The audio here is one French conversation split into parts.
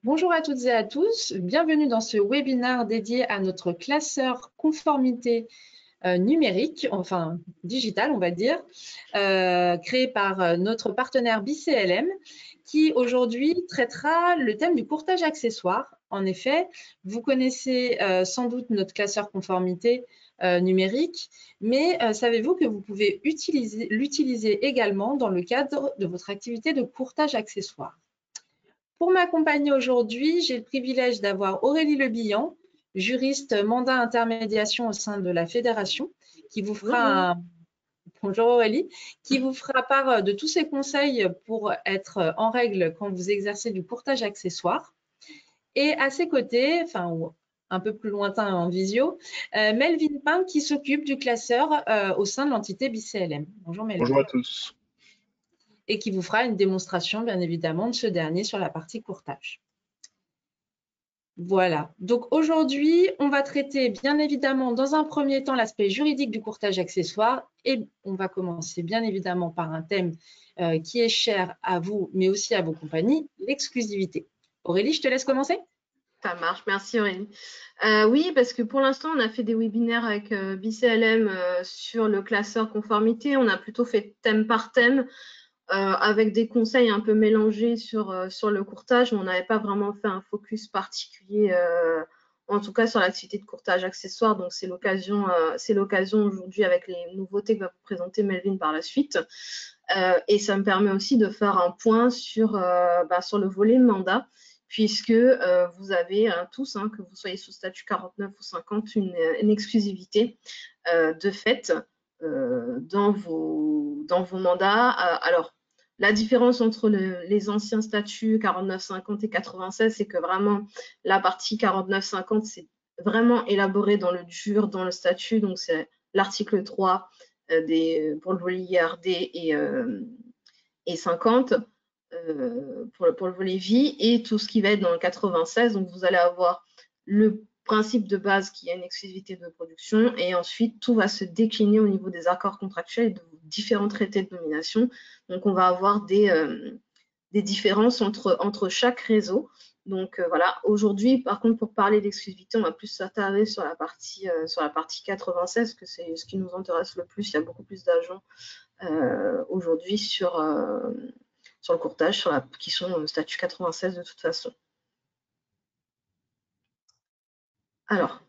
Bonjour à toutes et à tous, bienvenue dans ce webinaire dédié à notre classeur conformité numérique, enfin digital on va dire, créé par notre partenaire BCLM qui aujourd'hui traitera le thème du courtage accessoire. En effet, vous connaissez sans doute notre classeur conformité numérique, mais savez-vous que vous pouvez l'utiliser également dans le cadre de votre activité de courtage accessoire? Pour m'accompagner aujourd'hui, j'ai le privilège d'avoir Aurélie Lebihan, juriste mandat intermédiation au sein de la Fédération, qui vous fera bonjour Aurélie, qui vous fera part de tous ses conseils pour être en règle quand vous exercez du courtage accessoire. Et à ses côtés, enfin un peu plus lointain en visio, Melvin Pin qui s'occupe du classeur au sein de l'entité BCLM. Bonjour Melvin. Bonjour à tous. Et qui vous fera une démonstration, bien évidemment, de ce dernier sur la partie courtage. Voilà, donc aujourd'hui, on va traiter bien évidemment dans un premier temps l'aspect juridique du courtage accessoire et on va commencer bien évidemment par un thème qui est cher à vous, mais aussi à vos compagnies, l'exclusivité. Aurélie, je te laisse commencer. Ça marche, merci Aurélie. Oui, parce que pour l'instant, on a fait des webinaires avec BCLM sur le classeur conformité. On a plutôt fait thème par thème avec des conseils un peu mélangés sur le courtage, mais on n'avait pas vraiment fait un focus particulier, en tout cas sur l'activité de courtage accessoire. Donc, c'est l'occasion aujourd'hui avec les nouveautés que va vous présenter Melvin par la suite. Et ça me permet aussi de faire un point sur le volet mandat, puisque vous avez tous, que vous soyez sous statut 49 ou 50, une exclusivité de fait dans vos mandats. Alors, la différence entre les anciens statuts 49-50 et 96, c'est que vraiment la partie 49-50, c'est vraiment élaboré dans le dur, dans le statut. Donc, c'est l'article 3 pour le volet IRD et 50 pour le volet vie, et tout ce qui va être dans le 96. Donc, vous allez avoir le principe de base qui est une exclusivité de production, et ensuite tout va se décliner au niveau des accords contractuels et de différents traités de nomination. Donc on va avoir des différences entre chaque réseau. Donc voilà, aujourd'hui par contre, pour parler d'exclusivité, on va plus s'attarder sur la partie 96, que c'est ce qui nous intéresse le plus. Il y a beaucoup plus d'agents aujourd'hui sur le courtage qui sont statut 96 de toute façon. Alors,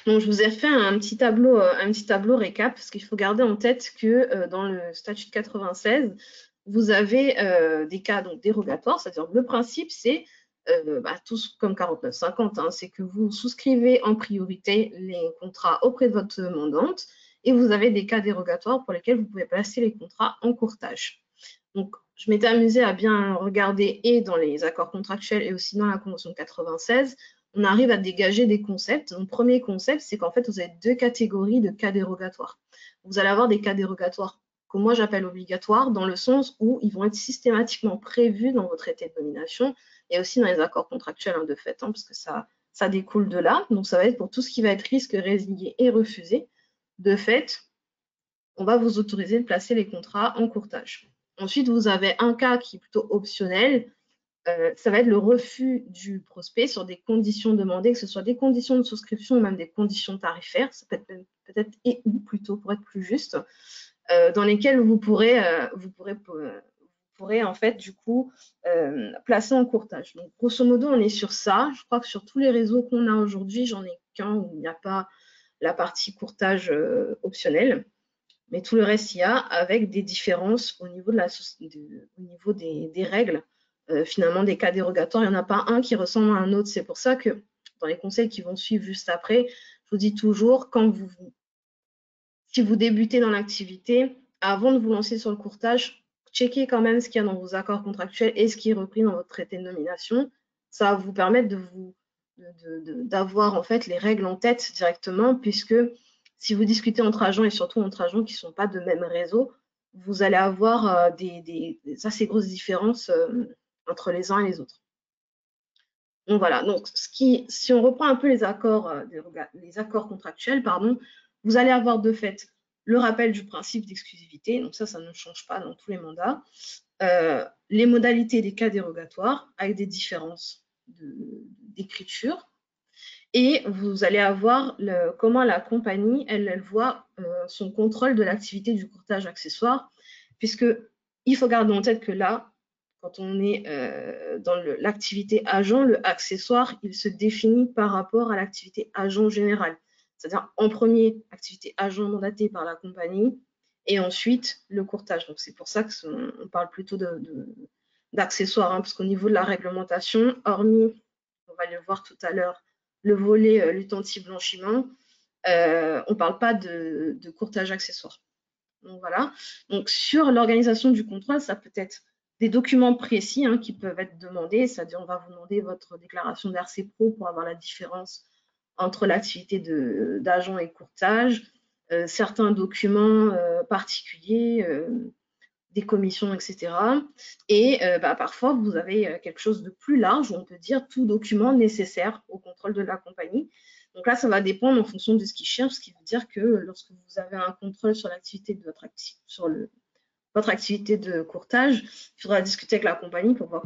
donc je vous ai fait un petit tableau récap, parce qu'il faut garder en tête que dans le statut de 96, vous avez des cas donc dérogatoires, c'est-à-dire le principe c'est tous comme 49-50, c'est que vous souscrivez en priorité les contrats auprès de votre mandante, et vous avez des cas dérogatoires pour lesquels vous pouvez placer les contrats en courtage. Donc, je m'étais amusée à bien regarder et dans les accords contractuels et aussi dans la convention de 96, on arrive à dégager des concepts. Donc, premier concept, c'est qu'en fait, vous avez deux catégories de cas dérogatoires. Vous allez avoir des cas dérogatoires que moi j'appelle obligatoires, dans le sens où ils vont être systématiquement prévus dans vos traités de nomination et aussi dans les accords contractuels de fait, parce que ça découle de là. Donc, ça va être pour tout ce qui va être risque, résilié et refusé. De fait, on va vous autoriser de placer les contrats en courtage. Ensuite, vous avez un cas qui est plutôt optionnel. Ça va être le refus du prospect sur des conditions demandées, que ce soit des conditions de souscription ou même des conditions tarifaires. Ça peut être peut-être et ou plutôt, pour être plus juste, dans lesquelles vous pourrez en fait du coup placer en courtage. Donc grosso modo, on est sur ça. Je crois que sur tous les réseaux qu'on a aujourd'hui, j'en ai qu'un où il n'y a pas la partie courtage optionnelle. Mais tout le reste, il y a, avec des différences au niveau, des règles, finalement, des cas dérogatoires. Il n'y en a pas un qui ressemble à un autre. C'est pour ça que dans les conseils qui vont suivre juste après, je vous dis toujours, si vous débutez dans l'activité, avant de vous lancer sur le courtage, checkez quand même ce qu'il y a dans vos accords contractuels et ce qui est repris dans votre traité de nomination. Ça va vous permettre d'avoir en fait les règles en tête directement, puisque si vous discutez entre agents, et surtout entre agents qui ne sont pas de même réseau, vous allez avoir des assez grosses différences entre les uns et les autres. Donc voilà, donc si on reprend un peu les accords contractuels, vous allez avoir de fait le rappel du principe d'exclusivité, donc ça ne change pas dans tous les mandats, les modalités des cas dérogatoires avec des différences d'écriture. Et vous allez avoir comment la compagnie, elle voit son contrôle de l'activité du courtage accessoire, puisque il faut garder en tête que là, quand on est dans l'activité agent, le accessoire, il se définit par rapport à l'activité agent générale. C'est-à-dire en premier, activité agent mandaté par la compagnie, et ensuite le courtage. Donc c'est pour ça qu'on parle plutôt d'accessoires, parce qu'au niveau de la réglementation, hormis, on va le voir tout à l'heure, le volet lutte anti-blanchiment, on ne parle pas de courtage accessoire. Donc voilà. Donc sur l'organisation du contrôle, ça peut être des documents précis qui peuvent être demandés, c'est-à-dire on va vous demander votre déclaration d'RC Pro pour avoir la différence entre l'activité d'agent et courtage, certains documents particuliers, des commissions, etc. Et parfois, vous avez quelque chose de plus large, où on peut dire tout document nécessaire au contrôle de la compagnie. Donc là, ça va dépendre en fonction de ce qu'ils cherchent, ce qui veut dire que lorsque vous avez un contrôle sur l'activité de votre activité de courtage, il faudra discuter avec la compagnie pour voir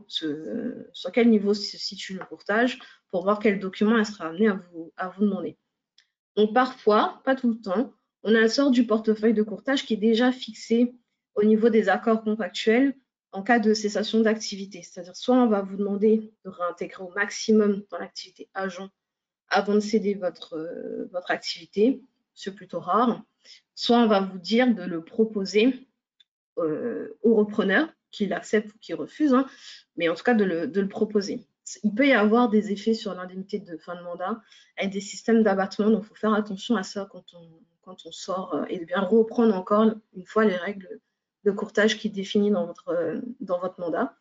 sur quel niveau se situe le courtage, pour voir quel document elle sera amenée à vous demander. Donc parfois, pas tout le temps, on a la sorte du portefeuille de courtage qui est déjà fixé au niveau des accords contractuels en cas de cessation d'activité. C'est-à-dire soit on va vous demander de réintégrer au maximum dans l'activité agent avant de céder votre activité, c'est plutôt rare, soit on va vous dire de le proposer au repreneur, qu'il accepte ou qu'il refuse, mais en tout cas de le proposer. Il peut y avoir des effets sur l'indemnité de fin de mandat avec des systèmes d'abattement, donc il faut faire attention à ça quand on sort et de bien reprendre encore une fois les règles de courtage qui définissent dans votre mandat.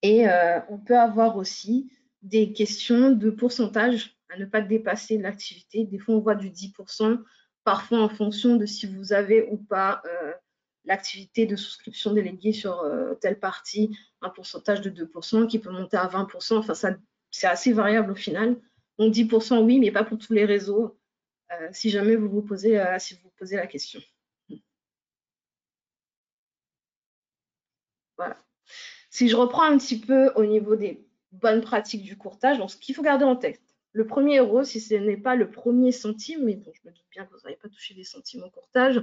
Et on peut avoir aussi des questions de pourcentage à ne pas dépasser l'activité. Des fois, on voit du 10%, parfois en fonction de si vous avez ou pas l'activité de souscription déléguée sur telle partie, un pourcentage de 2% qui peut monter à 20%. Enfin, c'est assez variable au final. Donc 10%, oui, mais pas pour tous les réseaux, si jamais vous posez la question. Voilà. Si je reprends un petit peu au niveau des bonnes pratiques du courtage, donc ce qu'il faut garder en tête, le premier euro, si ce n'est pas le premier centime, mais bon, je me doute bien que vous n'avez pas touché des centimes au courtage,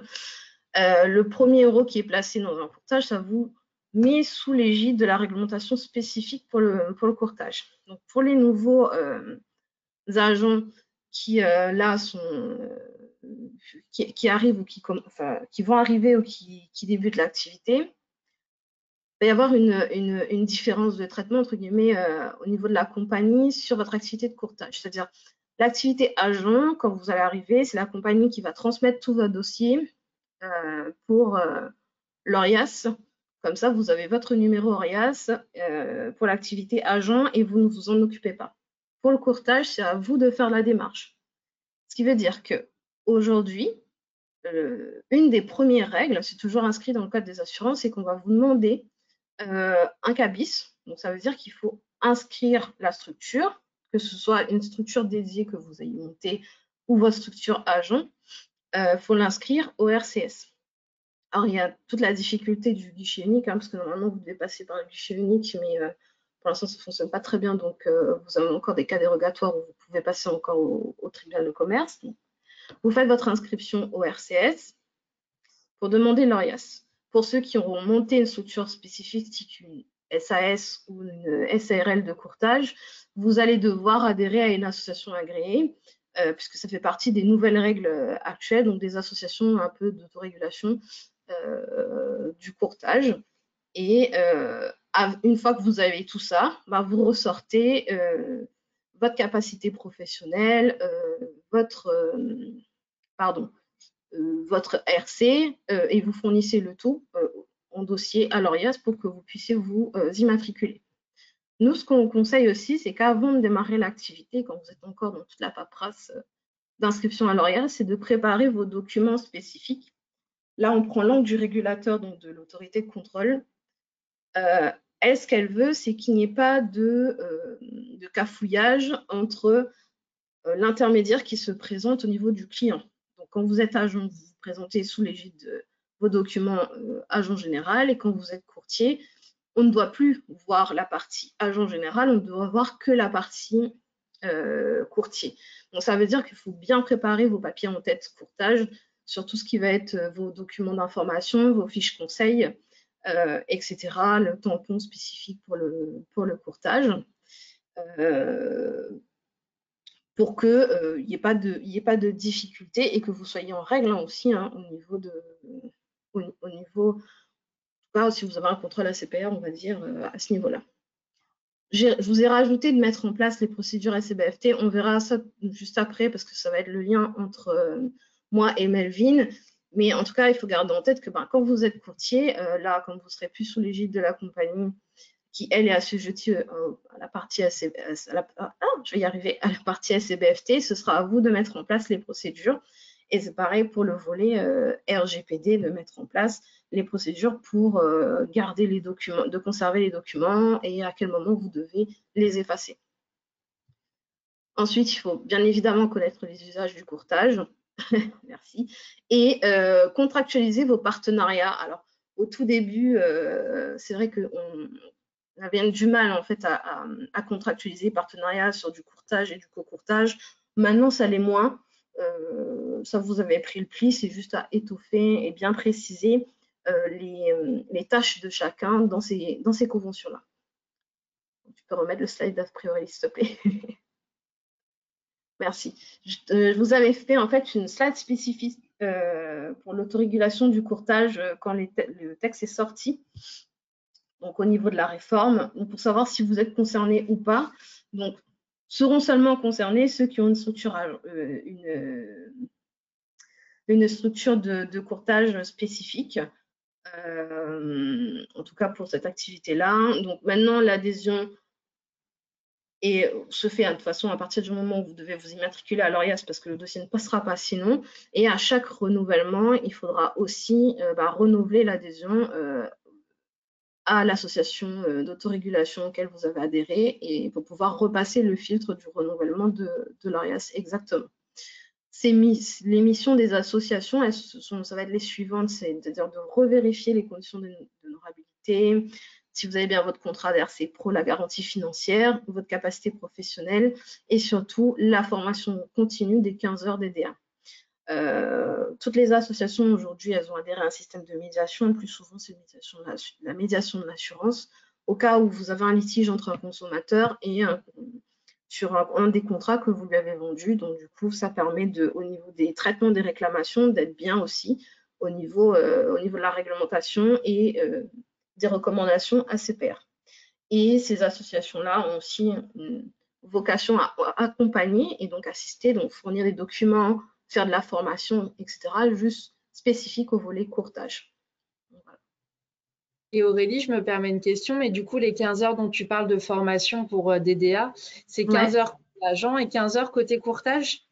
le premier euro qui est placé dans un courtage, ça vous met sous l'égide de la réglementation spécifique pour le courtage. Donc pour les nouveaux agents qui là sont qui arrivent ou qui vont arriver ou qui débutent l'activité, il va y avoir une différence de traitement, entre guillemets, au niveau de la compagnie sur votre activité de courtage. C'est-à-dire, l'activité agent, quand vous allez arriver, c'est la compagnie qui va transmettre tout votre dossier pour l'ORIAS. Comme ça, vous avez votre numéro ORIAS pour l'activité agent et vous ne vous en occupez pas. Pour le courtage, c'est à vous de faire la démarche. Ce qui veut dire qu'aujourd'hui, une des premières règles, c'est toujours inscrit dans le code des assurances, c'est qu'on va vous demander un CABIS. Donc, ça veut dire qu'il faut inscrire la structure, que ce soit une structure dédiée que vous ayez montée ou votre structure agent, il faut l'inscrire au RCS. Alors, il y a toute la difficulté du guichet unique, parce que normalement, vous devez passer par le guichet unique, mais pour l'instant, ça ne fonctionne pas très bien. Donc, vous avez encore des cas dérogatoires où vous pouvez passer encore au tribunal de commerce. Donc, vous faites votre inscription au RCS pour demander l'ORIAS. Pour ceux qui auront monté une structure spécifique, type une SAS ou une SARL de courtage, vous allez devoir adhérer à une association agréée, puisque ça fait partie des nouvelles règles actuelles, donc des associations un peu d'autorégulation du courtage. Et une fois que vous avez tout ça, vous ressortez votre capacité professionnelle, votre RC et vous fournissez le tout en dossier à l'ORIAS pour que vous puissiez vous immatriculer. Nous, ce qu'on conseille aussi, c'est qu'avant de démarrer l'activité, quand vous êtes encore dans toute la paperasse d'inscription à l'ORIAS, c'est de préparer vos documents spécifiques. Là, on prend l'angle du régulateur, donc de l'autorité de contrôle. Elle, ce qu'elle veut, c'est qu'il n'y ait pas de cafouillage entre l'intermédiaire qui se présente au niveau du client. Donc, quand vous êtes agent, vous vous présentez sous l'égide de vos documents agent général, et quand vous êtes courtier, on ne doit plus voir la partie agent général, on ne doit voir que la partie courtier. Donc, ça veut dire qu'il faut bien préparer vos papiers en tête courtage sur tout ce qui va être vos documents d'information, vos fiches conseils, etc., le tampon spécifique pour le courtage, pour qu'il n'y ait pas de difficulté et que vous soyez en règle aussi au niveau si vous avez un contrôle ACPR, on va dire, à ce niveau-là. Je vous ai rajouté de mettre en place les procédures SCBFT. On verra ça juste après parce que ça va être le lien entre moi et Melvin. Mais en tout cas, il faut garder en tête que quand vous êtes courtier, là, quand vous serez plus sous l'égide de la compagnie qui, elle, est assujettie à la partie je vais y arriver, à la partie SCBFT, ce sera à vous de mettre en place les procédures. Et c'est pareil pour le volet RGPD, de mettre en place les procédures pour garder les documents, de conserver les documents et à quel moment vous devez les effacer. Ensuite, il faut bien évidemment connaître les usages du courtage. Merci. Et contractualiser vos partenariats. Alors, au tout début, c'est vrai qu'on avait du mal en fait à contractualiser les partenariats sur du courtage et du co-courtage. Maintenant, ça l'est moins. Ça, vous avez pris le pli, c'est juste à étoffer et bien préciser les tâches de chacun dans ces conventions-là. Tu peux remettre le slide a priori, s'il te plaît. Merci. Je vous avais fait en fait une slide spécifique pour l'autorégulation du courtage quand le texte est sorti. Donc au niveau de la réforme, pour savoir si vous êtes concerné ou pas. Donc seront seulement concernés ceux qui ont une structure de courtage spécifique. En tout cas pour cette activité-là. Donc maintenant, l'adhésion se fait de toute façon à partir du moment où vous devez vous immatriculer à l'ORIAS parce que le dossier ne passera pas sinon. Et à chaque renouvellement, il faudra aussi renouveler l'adhésion à l'association d'autorégulation auquel vous avez adhéré et pour pouvoir repasser le filtre du renouvellement de l'ORIAS exactement. Les missions des associations, ça va être les suivantes, c'est-à-dire de revérifier les conditions d'honorabilité, si vous avez bien votre contrat d'RC Pro, la garantie financière, votre capacité professionnelle et surtout la formation continue des 15 heures DDA. Toutes les associations aujourd'hui, elles ont adhéré à un système de médiation. Le plus souvent, c'est la médiation de l'assurance. Au cas où vous avez un litige entre un consommateur et sur un des contrats que vous lui avez vendu. Donc, du coup, ça permet au niveau des traitements des réclamations d'être bien aussi au niveau de la réglementation et des recommandations ACPR. Et ces associations-là ont aussi une vocation à accompagner et donc assister, donc fournir des documents, faire de la formation, etc., juste spécifique au volet courtage. Voilà. Et Aurélie, je me permets une question, mais du coup, les 15 heures dont tu parles de formation pour DDA, c'est 15 heures côté agent et 15 heures côté courtage?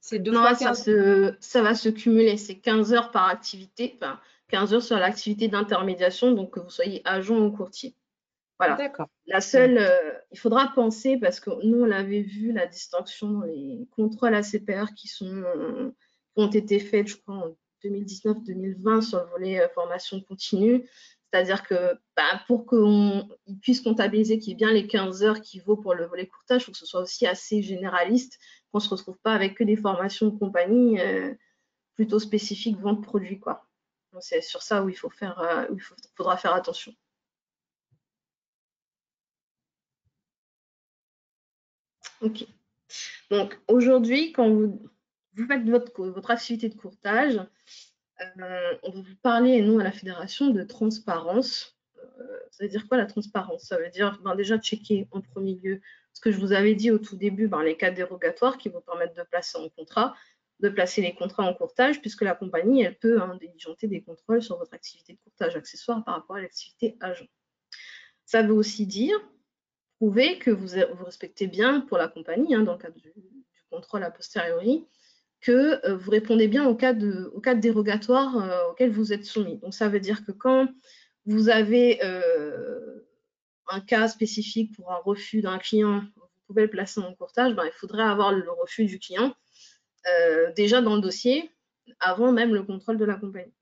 C'est deux fois 15 heures. Ça va se cumuler, c'est 15 heures par activité, enfin 15 heures sur l'activité d'intermédiation, donc que vous soyez agent ou courtier. Voilà. D'accord. La seule, il faudra penser, parce que nous, on l'avait vu, la distinction dans les contrôles ACPR qui ont été faits, je crois, en 2019-2020 sur le volet formation continue. C'est-à-dire que pour qu'on puisse comptabiliser qu'il y ait bien les 15 heures qui vaut pour le volet courtage, il faut que ce soit aussi assez généraliste, qu'on ne se retrouve pas avec que des formations de compagnie plutôt spécifiques vente produit, quoi. C'est sur ça où il faudra faire attention. Ok. Donc aujourd'hui, quand vous faites votre activité de courtage, on va vous parler, nous, à la fédération, de transparence. Ça veut dire quoi la transparence? Ça veut dire déjà checker en premier lieu ce que je vous avais dit au tout début, les cas dérogatoires qui vont permettre de placer les contrats en courtage, puisque la compagnie, elle peut diligenter des contrôles sur votre activité de courtage accessoire par rapport à l'activité agent. Ça veut aussi dire prouver que vous respectez bien pour la compagnie, dans le cadre du contrôle a posteriori, que vous répondez bien au cas de dérogatoire auquel vous êtes soumis. Donc, ça veut dire que quand vous avez un cas spécifique pour un refus d'un client, vous pouvez le placer en courtage, il faudrait avoir le refus du client déjà dans le dossier, avant même le contrôle de la compagnie.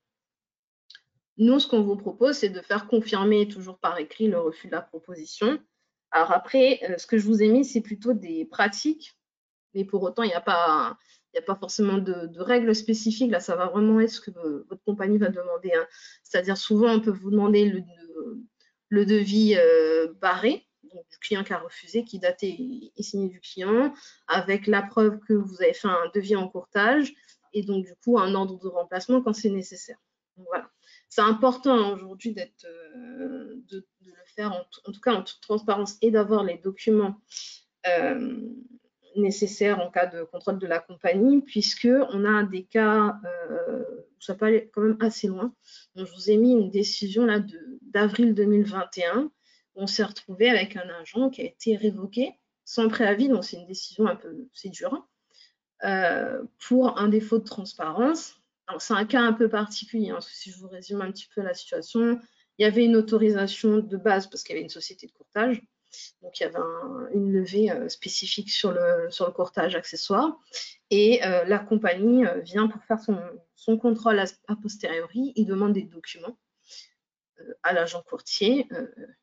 Nous, ce qu'on vous propose, c'est de faire confirmer toujours par écrit le refus de la proposition. Alors après, ce que je vous ai mis, c'est plutôt des pratiques, mais pour autant, il n'y a pas forcément de règles spécifiques. Là, ça va vraiment être ce que votre compagnie va demander, hein. C'est-à-dire, souvent, on peut vous demander le devis barré, donc du client qui a refusé, qui daté et signé du client, avec la preuve que vous avez fait un devis en courtage, et donc, du coup, un ordre de remplacement quand c'est nécessaire. Donc, voilà. C'est important aujourd'hui de le faire, en tout cas en toute transparence, et d'avoir les documents nécessaires en cas de contrôle de la compagnie, puisqu'on a des cas où ça peut aller quand même assez loin. Donc, je vous ai mis une décision là d'avril 2021. On s'est retrouvé avec un agent qui a été révoqué sans préavis, donc c'est une décision un peu, c'est dur, pour un défaut de transparence. C'est un cas un peu particulier, hein, si je vous résume un petit peu la situation. Il y avait une autorisation de base parce qu'il y avait une société de courtage. Donc, il y avait une levée spécifique sur le courtage accessoire. Et la compagnie vient pour faire son contrôle a posteriori. Il demande des documents à l'agent courtier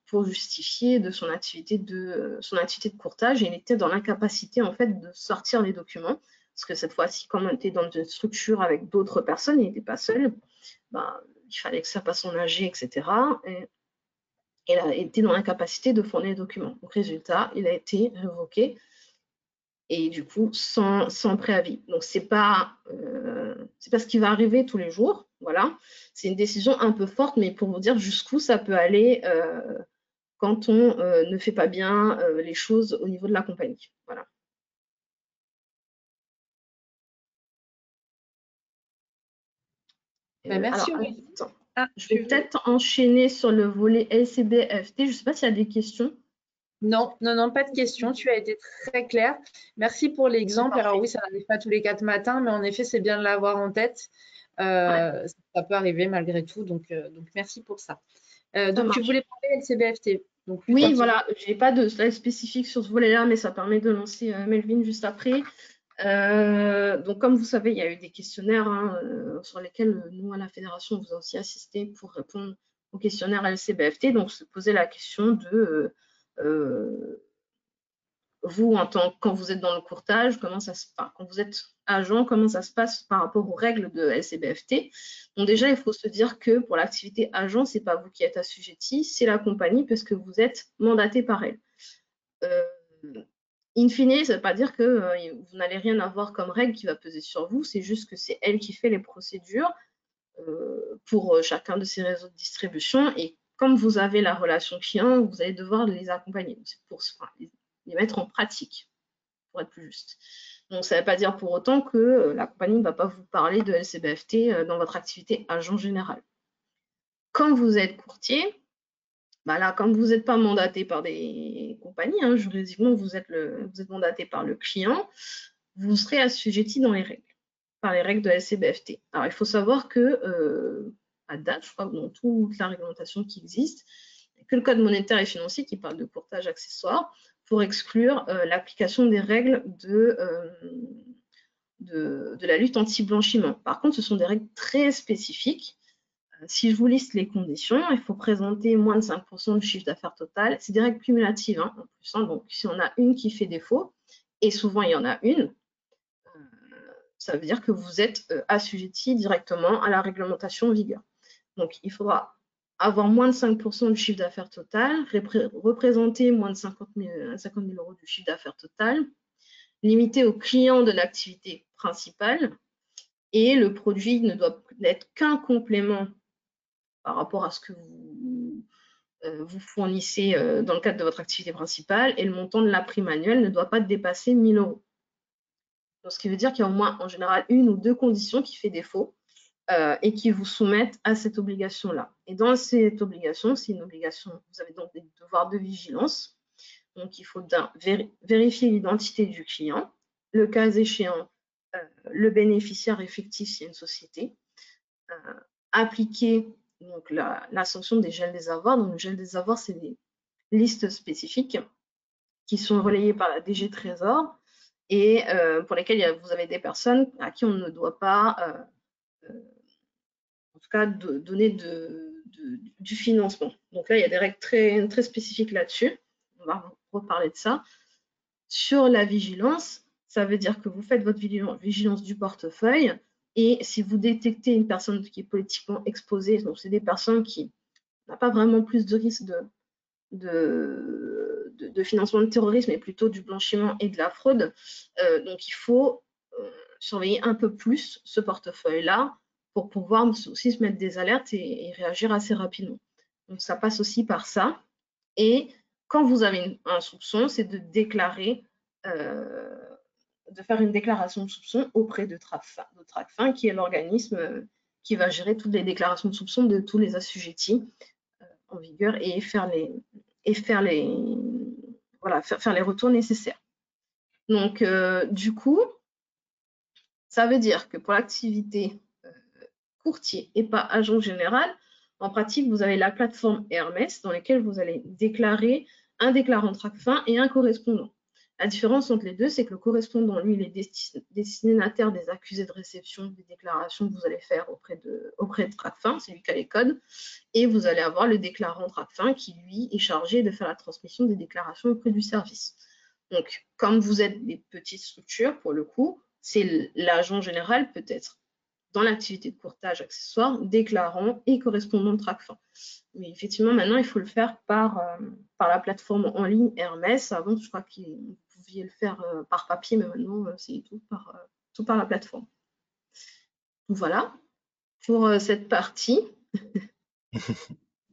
pour justifier de son activité de courtage. Et il était dans l'incapacité, en fait, de sortir les documents. Parce que cette fois-ci, comme on était dans une structure avec d'autres personnes, il n'était pas seul, il fallait que ça passe en AG, etc. Et il a été dans l'incapacité de fournir les documents. Donc, résultat, il a été révoqué et du coup, sans préavis. Donc, c'est pas ce qui va arriver tous les jours. Voilà. C'est une décision un peu forte, mais pour vous dire jusqu'où ça peut aller quand on ne fait pas bien les choses au niveau de la compagnie. Voilà. Merci. Alors, Oui. attends. Ah, Je vais peut-être enchaîner sur le volet LCBFT. Je ne sais pas s'il y a des questions. non, non, non, pas de question. Tu as été très clair. Merci pour C'est l'exemple. Alors parfait. oui, ça n'arrive pas tous les 4 matins, mais en effet, c'est bien de l'avoir en tête. Ouais, Ça peut arriver malgré tout. Donc merci pour ça. ça Donc, tu marche. voulais parler LCBFT. Donc, plus Oui, particulièrement. voilà, j'ai pas de slide spécifique sur ce volet-là, mais ça permet de lancer Melvin juste après. Donc, comme vous savez, il y a eu des questionnaires hein, sur lesquels nous, à la Fédération, on vous a aussi assisté pour répondre au questionnaire LCBFT. Donc, se poser la question de vous, quand vous êtes dans le courtage, quand vous êtes agent, comment ça se passe par rapport aux règles de LCBFT. Donc déjà, il faut se dire que pour l'activité agent, ce n'est pas vous qui êtes assujetti, c'est la compagnie parce que vous êtes mandaté par elle. In fine, ça ne veut pas dire que vous n'allez rien avoir comme règle qui va peser sur vous, c'est juste que c'est elle qui fait les procédures pour chacun de ces réseaux de distribution. Et comme vous avez la relation client, vous allez devoir les accompagner. C'est pour les mettre en pratique, pour être plus juste. Donc, ça ne veut pas dire pour autant que la compagnie ne va pas vous parler de LCBFT dans votre activité agent général. Quand vous êtes courtier, là, comme vous n'êtes pas mandaté par des compagnies, hein, juridiquement, vous êtes mandaté par le client, vous serez assujetti par les règles de LCBFT. Alors, il faut savoir que, à date, je crois que dans toute la réglementation qui existe, il n'y a que le Code monétaire et financier qui parle de courtage accessoire pour exclure l'application des règles de la lutte anti-blanchiment. Par contre, ce sont des règles très spécifiques. Si je vous liste les conditions, il faut présenter moins de 5% du chiffre d'affaires total. C'est des règles cumulatives hein, en plus. Hein, donc, si on a une qui fait défaut, et souvent il y en a une, ça veut dire que vous êtes assujetti directement à la réglementation en vigueur. Donc, il faudra avoir moins de 5% du chiffre d'affaires total, représenter moins de 50 000 euros du chiffre d'affaires total, limité aux clients de l'activité principale, et le produit ne doit être qu'un complément par rapport à ce que vous fournissez dans le cadre de votre activité principale, et le montant de la prime annuelle ne doit pas dépasser 1 000 euros. Donc, ce qui veut dire qu'il y a au moins en général une ou deux conditions qui fait défaut et qui vous soumettent à cette obligation-là. Et dans cette obligation, c'est une obligation, vous avez donc des devoirs de vigilance. Donc, il faut vérifier l'identité du client, le cas échéant, le bénéficiaire effectif s'il y a une société, appliquer donc, la sanction des gels des avoirs. Donc, le gel des avoirs, c'est des listes spécifiques qui sont relayées par la DG Trésor et pour lesquelles vous avez des personnes à qui on ne doit pas en tout cas donner du financement. Donc là, il y a des règles très, très spécifiques là-dessus. On va reparler de ça. Sur la vigilance, ça veut dire que vous faites votre vigilance du portefeuille et si vous détectez une personne qui est politiquement exposée, donc c'est des personnes qui n'ont pas vraiment plus de risque de financement de terrorisme et plutôt du blanchiment et de la fraude, donc il faut surveiller un peu plus ce portefeuille-là pour pouvoir aussi se mettre des alertes et réagir assez rapidement. Donc ça passe aussi par ça. Et quand vous avez un soupçon, c'est de déclarer, de faire une déclaration de soupçon auprès de Tracfin, qui est l'organisme qui va gérer toutes les déclarations de soupçon de tous les assujettis en vigueur et faire les retours nécessaires. Donc, du coup, ça veut dire que pour l'activité courtier et pas agent général, en pratique, vous avez la plateforme Hermès dans laquelle vous allez déclarer un déclarant Tracfin et un correspondant. La différence entre les deux, c'est que le correspondant, lui, il est destinataire des accusés de réception des déclarations que vous allez faire auprès de Tracfin, c'est lui qui a les codes, et vous allez avoir le déclarant Tracfin qui, lui, est chargé de faire la transmission des déclarations auprès du service. Donc, comme vous êtes des petites structures, pour le coup, c'est l'agent général peut-être dans l'activité de courtage accessoire, déclarant et correspondant de Tracfin. Mais effectivement, maintenant, il faut le faire par la plateforme en ligne Hermès. Avant, je crois que vous pouviez le faire par papier, mais maintenant, c'est tout par la plateforme. Voilà pour cette partie.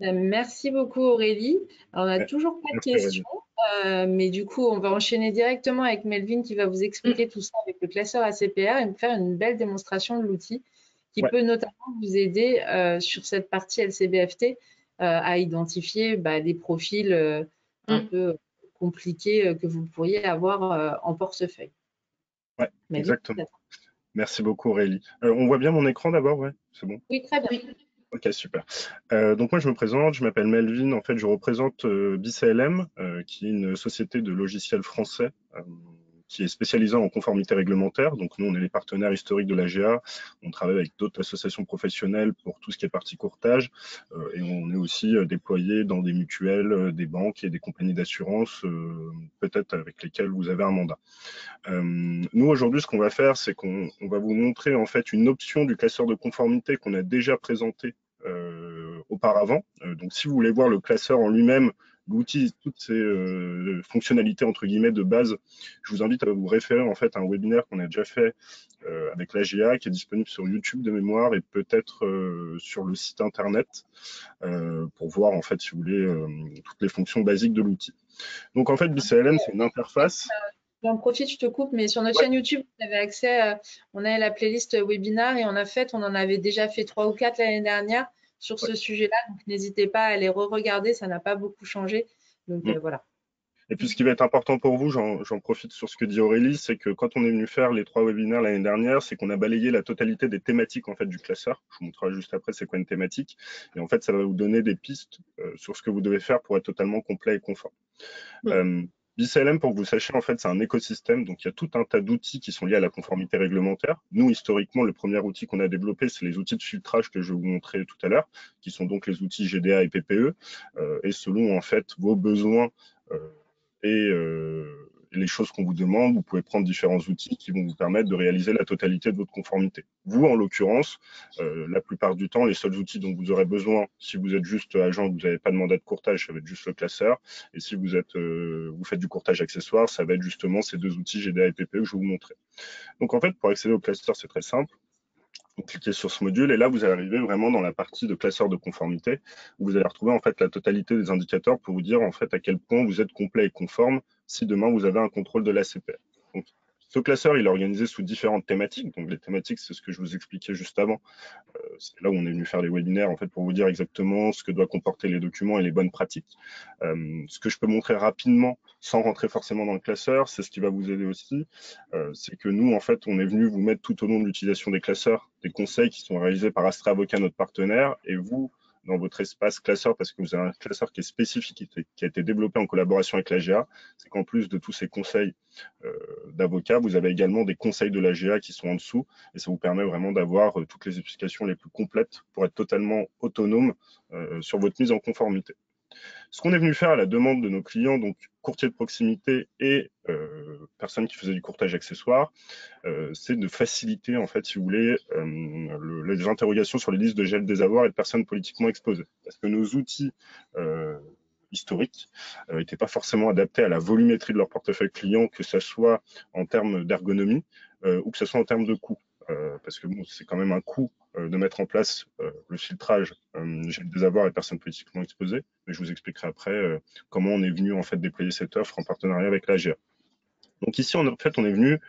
Merci beaucoup Aurélie. Alors, on n'a toujours pas de questions, mais du coup, on va enchaîner directement avec Melvin qui va vous expliquer tout ça avec le classeur ACPR et nous faire une belle démonstration de l'outil qui peut notamment vous aider sur cette partie LCBFT à identifier des profils un peu compliqués que vous pourriez avoir en portefeuille. Oui, exactement. Merci beaucoup Aurélie. On voit bien mon écran d'abord, ouais, c'est bon? Oui, très bien. Oui. Ok, super. Donc moi je me présente, je m'appelle Melvin, en fait je représente BCLM, qui est une société de logiciels français qui est spécialisée en conformité réglementaire. Donc nous on est les partenaires historiques de l'AGA, on travaille avec d'autres associations professionnelles pour tout ce qui est partie courtage, et on est aussi déployé dans des mutuelles, des banques et des compagnies d'assurance, peut-être avec lesquelles vous avez un mandat. Nous aujourd'hui ce qu'on va faire, c'est qu'on va vous montrer en fait une option du classeur de conformité qu'on a déjà présenté auparavant. Donc si vous voulez voir le classeur en lui-même, l'outil, toutes ces fonctionnalités entre guillemets de base, je vous invite à vous référer en fait à un webinaire qu'on a déjà fait avec l'AGA qui est disponible sur YouTube de mémoire et peut-être sur le site internet pour voir en fait si vous voulez toutes les fonctions basiques de l'outil. Donc en fait BCLM c'est une interface. J'en profite, je te coupe, mais sur notre chaîne YouTube, vous avez accès, on a la playlist webinar et on en avait déjà fait 3 ou 4 l'année dernière sur ce sujet-là. Donc, n'hésitez pas à les re-regarder, ça n'a pas beaucoup changé. Donc, voilà. Et puis, ce qui va être important pour vous, j'en profite sur ce que dit Aurélie, c'est que quand on est venu faire les 3 webinaires l'année dernière, c'est qu'on a balayé la totalité des thématiques en fait du classeur. Je vous montrerai juste après c'est quoi une thématique. Et en fait, ça va vous donner des pistes sur ce que vous devez faire pour être totalement complet et conforme. BCLM, pour que vous sachiez, en fait, c'est un écosystème. Donc, il y a tout un tas d'outils qui sont liés à la conformité réglementaire. Nous, historiquement, le premier outil qu'on a développé, c'est les outils de filtrage que je vais vous montrer tout à l'heure, qui sont donc les outils GDA et PPE. Et selon, en fait, vos besoins et les choses qu'on vous demande, vous pouvez prendre différents outils qui vont vous permettre de réaliser la totalité de votre conformité. Vous, en l'occurrence, la plupart du temps, les seuls outils dont vous aurez besoin, si vous êtes juste agent, vous n'avez pas de mandat de courtage, ça va être juste le classeur. Et si vous faites du courtage accessoire, ça va être justement ces 2 outils GDA et PPE que je vais vous montrer. Donc en fait, pour accéder au classeur, c'est très simple. Vous cliquez sur ce module et là, vous allez arriver vraiment dans la partie de classeur de conformité où vous allez retrouver en fait la totalité des indicateurs pour vous dire en fait à quel point vous êtes complet et conforme si demain vous avez un contrôle de l'ACPR. Donc, ce classeur, il est organisé sous différentes thématiques. Donc, les thématiques, c'est ce que je vous expliquais juste avant. C'est là où on est venu faire les webinaires en fait pour vous dire exactement ce que doivent comporter les documents et les bonnes pratiques. Ce que je peux montrer rapidement, sans rentrer forcément dans le classeur, c'est ce qui va vous aider aussi. C'est que nous, en fait, on est venu vous mettre tout au long de l'utilisation des classeurs des conseils qui sont réalisés par Astra Avocat, notre partenaire, et vous, dans votre espace classeur, parce que vous avez un classeur qui est spécifique, qui a été développé en collaboration avec l'AGA, c'est qu'en plus de tous ces conseils d'avocats, vous avez également des conseils de l'AGA qui sont en dessous, et ça vous permet vraiment d'avoir toutes les explications les plus complètes pour être totalement autonome sur votre mise en conformité. Ce qu'on est venu faire à la demande de nos clients, donc courtiers de proximité et personnes qui faisaient du courtage accessoire, c'est de faciliter, en fait, si vous voulez, les interrogations sur les listes de gel des avoirs et de personnes politiquement exposées. Parce que nos outils historiques n'étaient pas forcément adaptés à la volumétrie de leur portefeuille client, que ce soit en termes d'ergonomie ou que ce soit en termes de coût. Parce que bon, c'est quand même un coût de mettre en place le filtrage gel des avoirs et personnes politiquement exposées. Mais je vous expliquerai après comment on est venu en fait déployer cette offre en partenariat avec l'AGA. Donc ici, en fait, on est venu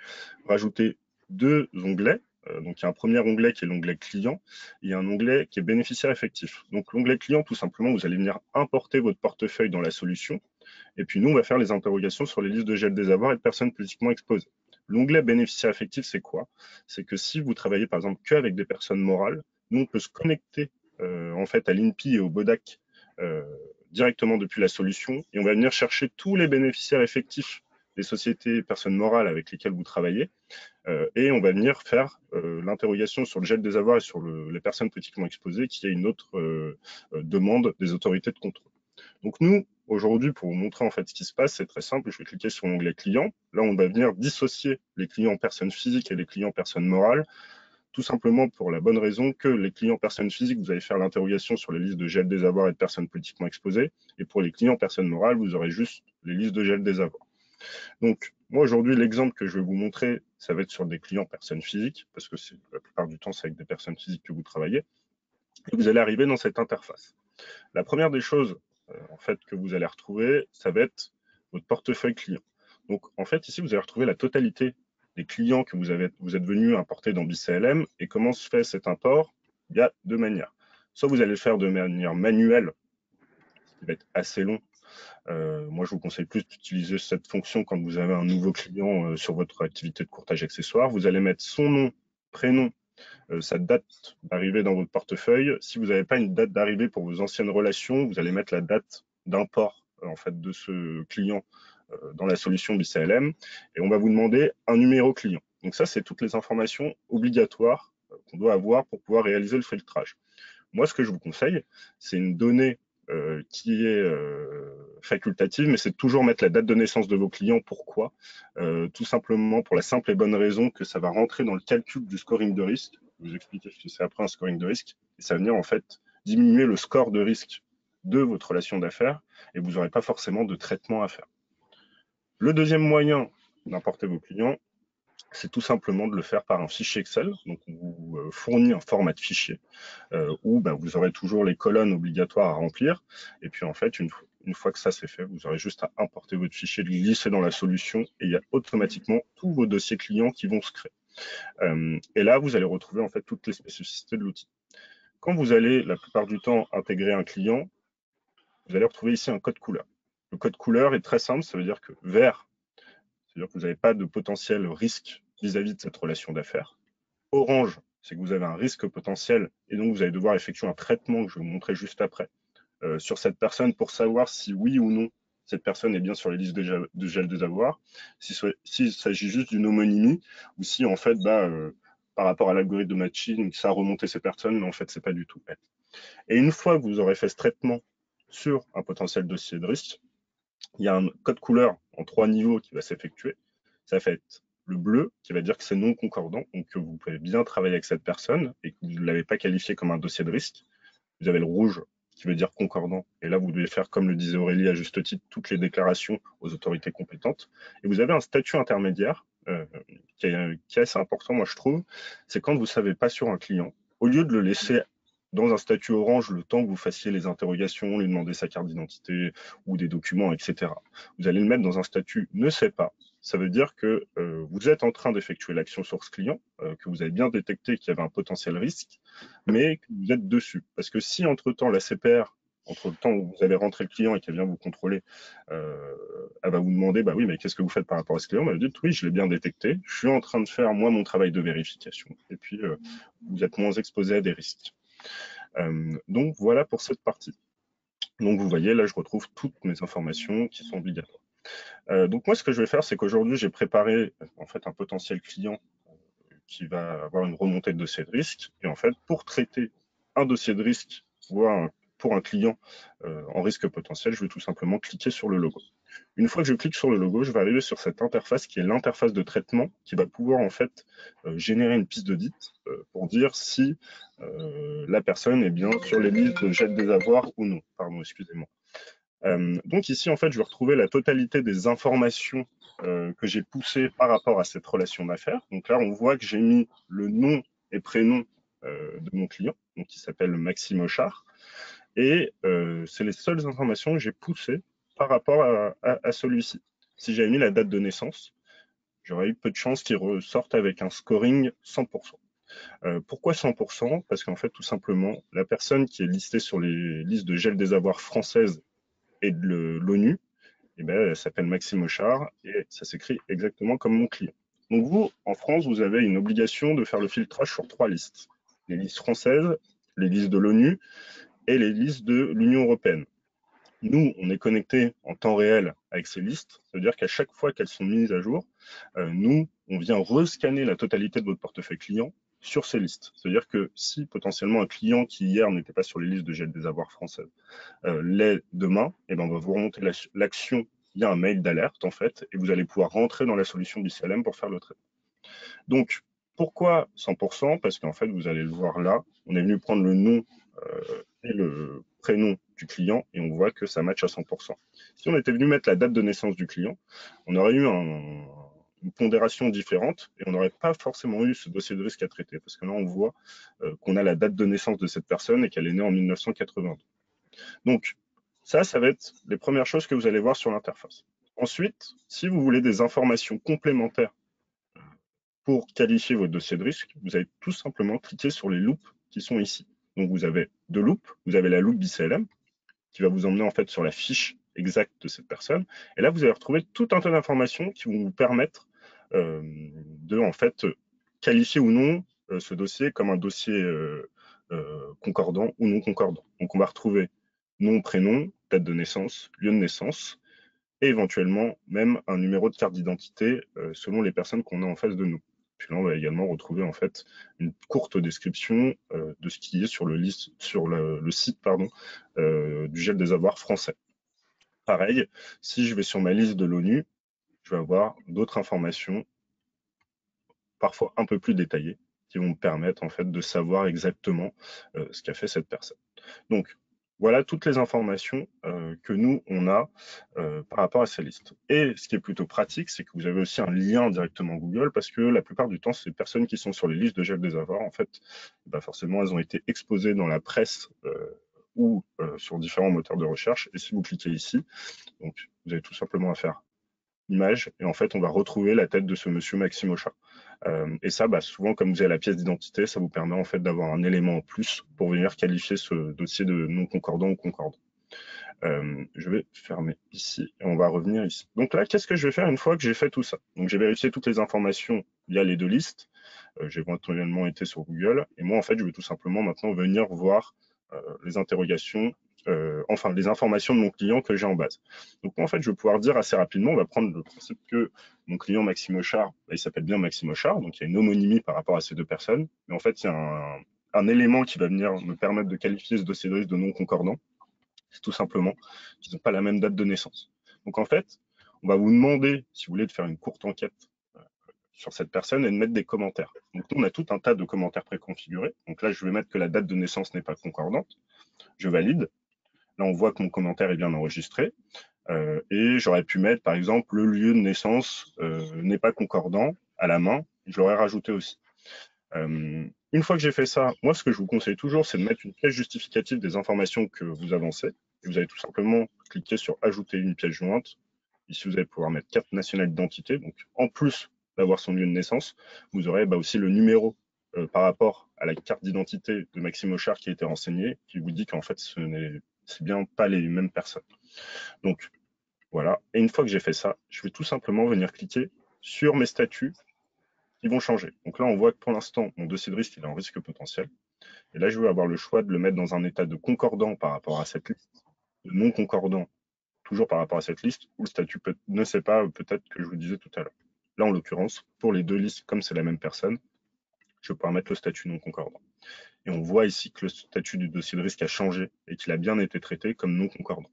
rajouter deux onglets. Donc il y a un premier onglet qui est l'onglet client, et un onglet qui est bénéficiaire effectif. Donc l'onglet client, tout simplement, vous allez venir importer votre portefeuille dans la solution, et puis nous, on va faire les interrogations sur les listes de gel des avoirs et de personnes politiquement exposées. L'onglet bénéficiaire effectif, c'est quoi? C'est que si vous travaillez par exemple qu'avec des personnes morales, nous on peut se connecter en fait à l'INPI et au BODAC directement depuis la solution, et on va venir chercher tous les bénéficiaires effectifs des sociétés personnes morales avec lesquelles vous travaillez, et on va venir faire l'interrogation sur le gel des avoirs et sur les personnes politiquement exposées, qui est une autre demande des autorités de contrôle. Donc nous, aujourd'hui, pour vous montrer en fait ce qui se passe, c'est très simple. Je vais cliquer sur l'onglet client. Là, on va venir dissocier les clients personnes physiques et les clients personnes morales, tout simplement pour la bonne raison que les clients personnes physiques, vous allez faire l'interrogation sur les listes de gel des avoirs et de personnes politiquement exposées, et pour les clients personnes morales, vous aurez juste les listes de gel des avoirs. Donc, moi, aujourd'hui, l'exemple que je vais vous montrer, ça va être sur des clients personnes physiques, parce que la plupart du temps, c'est avec des personnes physiques que vous travaillez, et vous allez arriver dans cette interface. La première des choses en fait, que vous allez retrouver, ça va être votre portefeuille client. Donc, en fait, ici, vous allez retrouver la totalité des clients que vous êtes venu importer dans BCLM. Et comment se fait cet import? Il y a deux manières. Soit vous allez le faire de manière manuelle, ce qui va être assez long. Moi, je vous conseille plus d'utiliser cette fonction quand vous avez un nouveau client sur votre activité de courtage accessoire. Vous allez mettre son nom, prénom, sa date d'arrivée dans votre portefeuille. Si vous n'avez pas une date d'arrivée pour vos anciennes relations, vous allez mettre la date d'import en fait, de ce client dans la solution BCLM, et on va vous demander un numéro client. Donc ça, c'est toutes les informations obligatoires qu'on doit avoir pour pouvoir réaliser le filtrage. Moi, ce que je vous conseille, c'est une donnée qui est facultative, mais c'est de toujours mettre la date de naissance de vos clients. Pourquoi? Tout simplement pour la simple et bonne raison que ça va rentrer dans le calcul du scoring de risque. Je vais vous expliquer ce que c'est après un scoring de risque. Et ça va venir en fait diminuer le score de risque de votre relation d'affaires, et vous n'aurez pas forcément de traitement à faire. Le deuxième moyen d'importer vos clients, c'est tout simplement de le faire par un fichier Excel. Donc, on vous fournit un format de fichier où vous aurez toujours les colonnes obligatoires à remplir. Et puis, en fait, une fois que ça c'est fait, vous aurez juste à importer votre fichier, le glisser dans la solution, et il y a automatiquement tous vos dossiers clients qui vont se créer. Et là, vous allez retrouver en fait toutes les spécificités de l'outil. Quand vous allez, la plupart du temps, intégrer un client, vous allez retrouver ici un code couleur. Le code couleur est très simple, ça veut dire que vert, c'est-à-dire que vous n'avez pas de potentiel risque vis-à-vis de cette relation d'affaires. Orange, c'est que vous avez un risque potentiel et donc vous allez devoir effectuer un traitement que je vais vous montrer juste après sur cette personne pour savoir si oui ou non cette personne est bien sur les listes de gel des avoirs, s'il s'agit juste d'une homonymie ou si en fait par rapport à l'algorithme de matching, ça a remonté ces personnes, mais en fait c'est pas du tout fait. Et une fois que vous aurez fait ce traitement sur un potentiel dossier de risque, il y a un code couleur en 3 niveaux qui va s'effectuer. Ça va être le bleu qui va dire que c'est non concordant, donc que vous pouvez bien travailler avec cette personne et que vous ne l'avez pas qualifié comme un dossier de risque. Vous avez le rouge qui veut dire concordant, et là vous devez faire, comme le disait Aurélie à juste titre, toutes les déclarations aux autorités compétentes. Et vous avez un statut intermédiaire qui est assez important, moi je trouve, c'est quand vous ne savez pas sur un client, au lieu de le laisser dans un statut orange le temps que vous fassiez les interrogations, lui demander sa carte d'identité ou des documents, etc. Vous allez le mettre dans un statut ne sait pas. Ça veut dire que vous êtes en train d'effectuer l'action sur ce client, que vous avez bien détecté qu'il y avait un potentiel risque, mais que vous êtes dessus. Parce que si entre-temps la CPR, entre le temps où vous avez rentré le client et qu'elle vient vous contrôler, elle va vous demander, bah oui, mais qu'est-ce que vous faites par rapport à ce client? Vous dites, oui, je l'ai bien détecté, je suis en train de faire moi mon travail de vérification. Et puis, vous êtes moins exposé à des risques. Donc voilà pour cette partie. Donc vous voyez, là je retrouve toutes mes informations qui sont obligatoires. Donc moi ce que je vais faire, c'est qu'aujourd'hui j'ai préparé en fait un potentiel client qui va avoir une remontée de dossier de risque. Et en fait, pour traiter un dossier de risque pour un client en risque potentiel, je vais tout simplement cliquer sur le logo. Une fois que je clique sur le logo, je vais arriver sur cette interface qui est l'interface de traitement qui va pouvoir en fait générer une piste d'audit pour dire si la personne est bien sur les listes de gel des avoirs ou non. Pardon, excusez-moi. Donc ici, en fait, je vais retrouver la totalité des informations que j'ai poussées par rapport à cette relation d'affaires. Donc là, on voit que j'ai mis le nom et prénom de mon client, donc qui s'appelle Maxime Auchard. Et c'est les seules informations que j'ai poussées par rapport à celui-ci. Si j'avais mis la date de naissance, j'aurais eu peu de chances qu'il ressorte avec un scoring 100%. Pourquoi 100%? Parce qu'en fait, tout simplement, la personne qui est listée sur les listes de gel des avoirs françaises et de l'ONU, eh ben, elle s'appelle Maxime Auchard et ça s'écrit exactement comme mon client. Donc vous, en France, vous avez une obligation de faire le filtrage sur 3 listes. Les listes françaises, les listes de l'ONU et les listes de l'Union européenne. Nous, on est connecté en temps réel avec ces listes, c'est-à-dire qu'à chaque fois qu'elles sont mises à jour, nous, on vient rescanner la totalité de votre portefeuille client sur ces listes. C'est-à-dire que si potentiellement un client qui hier n'était pas sur les listes de gel des avoirs françaises l'est demain, eh ben, on va vous remonter l'action via un mail d'alerte en fait, et vous allez pouvoir rentrer dans la solution du CLM pour faire le traitement. Donc, pourquoi 100%? Parce qu'en fait, vous allez le voir là, on est venu prendre le nom et le prénom du client et on voit que ça match à 100%. Si on était venu mettre la date de naissance du client, on aurait eu une pondération différente et on n'aurait pas forcément eu ce dossier de risque à traiter parce que là, on voit qu'on a la date de naissance de cette personne et qu'elle est née en 1982. Donc, ça va être les premières choses que vous allez voir sur l'interface. Ensuite, si vous voulez des informations complémentaires pour qualifier votre dossier de risque, vous allez tout simplement cliquer sur les loupes qui sont ici. Donc, vous avez deux loupes. Vous avez la loupe BCLM qui va vous emmener en fait sur la fiche exacte de cette personne. Et là, vous allez retrouver tout un tas d'informations qui vont vous permettre de en fait qualifier ou non ce dossier comme un dossier concordant ou non concordant. Donc, on va retrouver nom, prénom, date de naissance, lieu de naissance, et éventuellement même un numéro de carte d'identité selon les personnes qu'on a en face de nous. Puis là, on va également retrouver en fait une courte description de ce qui est sur le site du gel des avoirs français. Pareil, si je vais sur ma liste de l'ONU, je vais avoir d'autres informations, parfois un peu plus détaillées, qui vont me permettre en fait de savoir exactement ce qu'a fait cette personne. Donc, voilà toutes les informations que nous, on a par rapport à ces listes. Et ce qui est plutôt pratique, c'est que vous avez aussi un lien directement Google parce que la plupart du temps, ces personnes qui sont sur les listes de gel des avoirs, en fait, bah forcément, elles ont été exposées dans la presse ou sur différents moteurs de recherche. Et si vous cliquez ici, donc, vous avez tout simplement à faire image et en fait, on va retrouver la tête de ce monsieur Maxime Auchard. Et ça, bah, souvent, comme vous avez la pièce d'identité, ça vous permet en fait d'avoir un élément en plus pour venir qualifier ce dossier de non concordant ou concordant. Je vais fermer ici et on va revenir ici. Donc là, qu'est-ce que je vais faire une fois que j'ai fait tout ça? Donc j'ai vérifié toutes les informations via les deux listes. J'ai éventuellement été sur Google et moi, en fait, je vais tout simplement maintenant venir voir les interrogations, enfin les informations de mon client que j'ai en base. Donc moi, en fait, je vais pouvoir dire assez rapidement, on va prendre le principe que mon client Maxime Auchard, bah, il s'appelle bien Maxime Auchard, donc il y a une homonymie par rapport à ces deux personnes, mais en fait, il y a un élément qui va venir me permettre de qualifier ce dossier de risque de non concordant, c'est tout simplement qu'ils n'ont pas la même date de naissance. Donc en fait, on va vous demander, si vous voulez, de faire une courte enquête sur cette personne et de mettre des commentaires. Donc nous, on a tout un tas de commentaires préconfigurés. Donc là, je vais mettre que la date de naissance n'est pas concordante. Je valide. Là, on voit que mon commentaire est bien enregistré. Et j'aurais pu mettre, par exemple, le lieu de naissance n'est pas concordant à la main. Je l'aurais rajouté aussi. Une fois que j'ai fait ça, moi, ce que je vous conseille toujours, c'est de mettre une pièce justificative des informations que vous avancez. Et vous allez tout simplement cliquer sur « Ajouter une pièce jointe ». Ici, vous allez pouvoir mettre carte nationale d'identité. Donc, en plus d'avoir son lieu de naissance, vous aurez aussi le numéro par rapport à la carte d'identité de Maxime Auchard qui a été renseigné, qui vous dit qu'en fait, c'est bien pas les mêmes personnes. Donc, voilà. Et une fois que j'ai fait ça, je vais tout simplement venir cliquer sur mes statuts qui vont changer. Donc là, on voit que pour l'instant, mon dossier de risque, il est en risque potentiel. Et là, je vais avoir le choix de le mettre dans un état de concordant par rapport à cette liste, de non concordant toujours par rapport à cette liste, ou le statut ne sait pas, peut-être que je vous disais tout à l'heure. Là, en l'occurrence, pour les deux listes, comme c'est la même personne, je vais pouvoir mettre le statut non concordant. Et on voit ici que le statut du dossier de risque a changé et qu'il a bien été traité comme non concordant.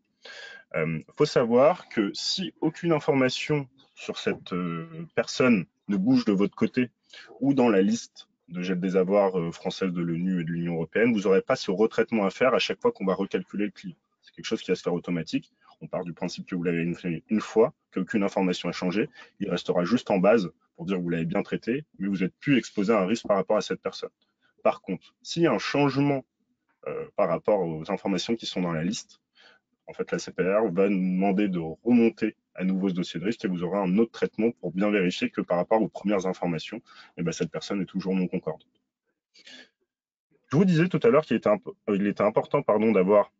Faut savoir que si aucune information sur cette personne ne bouge de votre côté ou dans la liste de gel des avoirs française de l'ONU et de l'Union européenne, vous n'aurez pas ce retraitement à faire à chaque fois qu'on va recalculer le client. C'est quelque chose qui va se faire automatique. On part du principe que vous l'avez fait une fois, qu'aucune information a changé. Il restera juste en base pour dire que vous l'avez bien traité, mais vous n'êtes plus exposé à un risque par rapport à cette personne. Par contre, s'il y a un changement par rapport aux informations qui sont dans la liste, en fait, la CPR va nous demander de remonter à nouveau ce dossier de risque et vous aurez un autre traitement pour bien vérifier que par rapport aux premières informations, cette personne est toujours non concordante. Je vous disais tout à l'heure qu'il était important d'avoir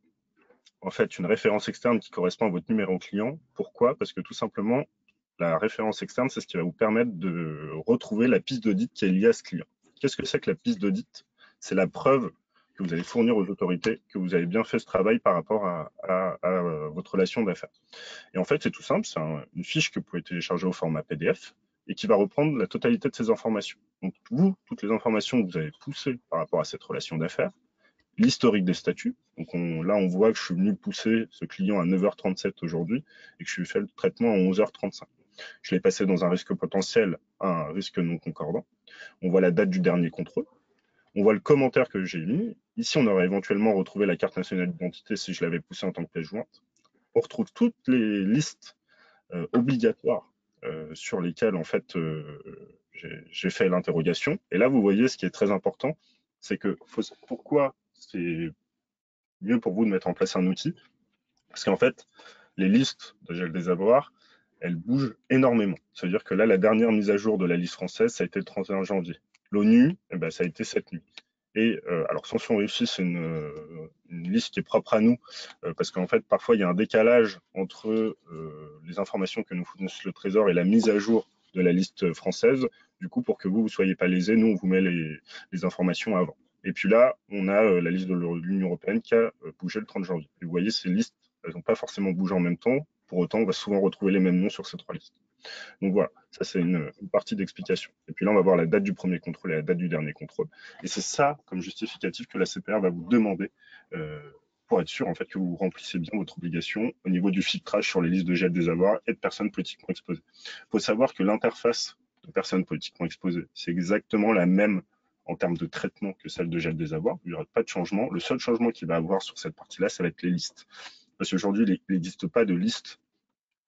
en fait une référence externe qui correspond à votre numéro client. Pourquoi? Parce que tout simplement, la référence externe, c'est ce qui va vous permettre de retrouver la piste d'audit qui est liée à ce client. Qu'est-ce que c'est que la piste d'audit? C'est la preuve que vous allez fournir aux autorités que vous avez bien fait ce travail par rapport à votre relation d'affaires. Et en fait, c'est tout simple, c'est une fiche que vous pouvez télécharger au format PDF et qui va reprendre la totalité de ces informations. Donc, toutes les informations que vous avez poussées par rapport à cette relation d'affaires, l'historique des statuts. Donc là, on voit que je suis venu pousser ce client à 9h37 aujourd'hui et que je lui ai fait le traitement à 11h35. Je l'ai passé dans un risque potentiel à un risque non concordant. On voit la date du dernier contrôle. On voit le commentaire que j'ai mis. Ici, on aurait éventuellement retrouvé la carte nationale d'identité si je l'avais poussé en tant que pièce jointe. On retrouve toutes les listes obligatoires sur lesquelles, en fait, j'ai fait l'interrogation. Et là, vous voyez, ce qui est très important, c'est que pourquoi c'est mieux pour vous de mettre en place un outil, parce qu'en fait, les listes de gel des avoirs, elles bougent énormément. C'est-à-dire que là, la dernière mise à jour de la liste française, ça a été le 31 janvier. L'ONU, ça a été cette nuit. Et alors, Sanction Réussie, c'est une liste qui est propre à nous, parce qu'en fait, parfois, il y a un décalage entre les informations que nous fournissent le Trésor et la mise à jour de la liste française. Du coup, pour que vous ne soyez pas lésés, nous, on vous met les informations avant. Et puis là, on a la liste de l'Union européenne qui a bougé le 30 janvier. Et vous voyez, ces listes, elles n'ont pas forcément bougé en même temps. Pour autant, on va souvent retrouver les mêmes noms sur ces trois listes. Donc voilà, ça c'est une partie d'explication. Et puis là, on va voir la date du premier contrôle et la date du dernier contrôle. Et c'est ça, comme justificatif, que la CPR va vous demander pour être sûr en fait, que vous remplissez bien votre obligation au niveau du filtrage sur les listes de gel des avoirs et de personnes politiquement exposées. Il faut savoir que l'interface de personnes politiquement exposées, c'est exactement la même en termes de traitement que celle de gel des avoirs. Il n'y aura pas de changement. Le seul changement qu'il va avoir sur cette partie-là, ça va être les listes. Parce qu'aujourd'hui, il n'existe pas de liste